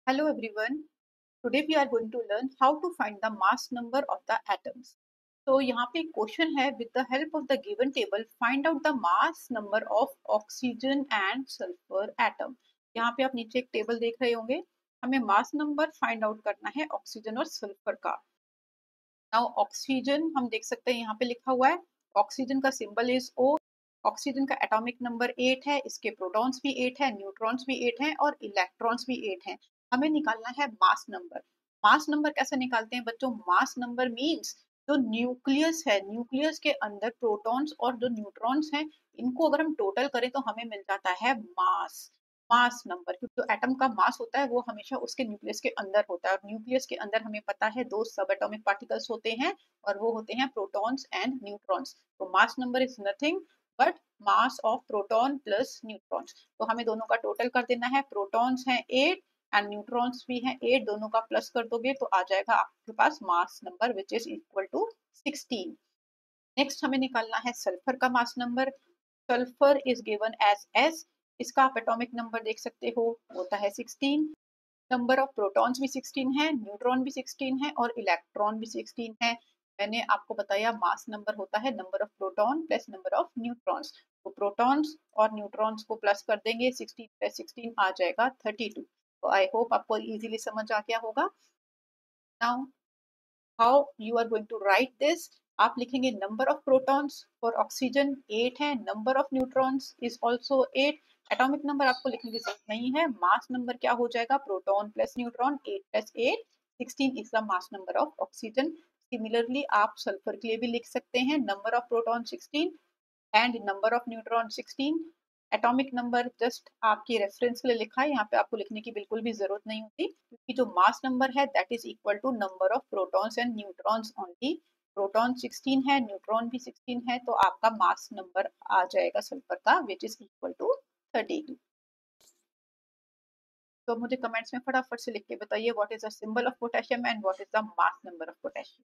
Hello everyone. Today we are going to learn how to find the mass number of the atoms. तो यहाँ पे question है with the help of the given table find out the mass number of oxygen and sulfur atom. यहाँ पे आप नीचे एक table देख रहे होंगे. हमें मास नंबर फाइंड आउट करना है ऑक्सीजन और सल्फर का. नाउ ऑक्सीजन हम देख सकते हैं यहाँ पे लिखा हुआ है. ऑक्सीजन का सिंबल इज O. ऑक्सीजन का एटॉमिक नंबर 8 है. इसके प्रोटॉन्स भी 8 है, न्यूट्रॉन्स भी 8 है और इलेक्ट्रॉन्स भी 8 है. हमें निकालना है मास नंबर. मास नंबर कैसे निकालते हैं बच्चों? मास नंबर मींस जो न्यूक्लियस है, न्यूक्लियस के अंदर प्रोटॉन्स और जो न्यूट्रॉन्स हैं, इनको अगर हम टोटल करें तो हमें मिल जाता है मास. मास नंबर, क्योंकि जो एटम का मास होता है वो हमेशा उसके न्यूक्लियस के अंदर होता है, और न्यूक्लियस के अंदर हमें पता है दो सब एटॉमिक पार्टिकल्स होते हैं, और वो होते हैं प्रोटॉन्स एंड न्यूट्रॉन्स. तो mass number is nothing but mass of proton plus neutrons. तो हमें दोनों का टोटल कर देना है. प्रोटॉन्स हैं 8 एंड न्यूट्रॉन्स भी हैं 8, दोनों का प्लस कर दोगे तो आ जाएगा आपके पास mass number which is equal to 16. Next हमें निकालना है सल्फर का mass number. Sulphur is given as S. इसका आप एटॉमिक नंबर देख सकते हो, होता है 16. नंबर ऑफ प्रोटॉन्स भी 16 है, न्यूट्रॉन भी 16 है और इलेक्ट्रॉन भी 16 है. मैंने आपको बताया मास नंबर होता है number of proton plus number of neutrons. तो प्रोटॉन्स और न्यूट्रॉन्स को प्लस कर देंगे, 16 प्लस 16 आ जाएगा 32. तो आई होप आपको इजीली समझ आ गया होगा. Now how you are going to write this. आप लिखेंगे number of protons for oxygen 8 है, number of neutrons is also 8. Atomic number आपको लिखने की जरूरत नहीं है. मास नंबर क्या हो जाएगा? Proton plus neutron, 8 plus 8 16 is the mass number of oxygen. Similarly आप सल्फर के लिए भी लिख सकते हैं number of proton 16 and number of neutron 16. Atomic number just आपकी रेफरेंस के लिए लिखा है, यहाँ पे आपको लिखने की बिल्कुल भी जरूरत नहीं होती, क्योंकि जो मास नंबर है that is equal to number of protons and neutrons only. Proton 16 है, न्यूट्रॉन भी 16 है, तो आपका मास नंबर आ जाएगा सल्फर का विच इज इक्वल टू 32. तो मुझे कमेंट्स में फटाफट से लिख के बताइए what is the symbol of potassium and what is the mass number of potassium.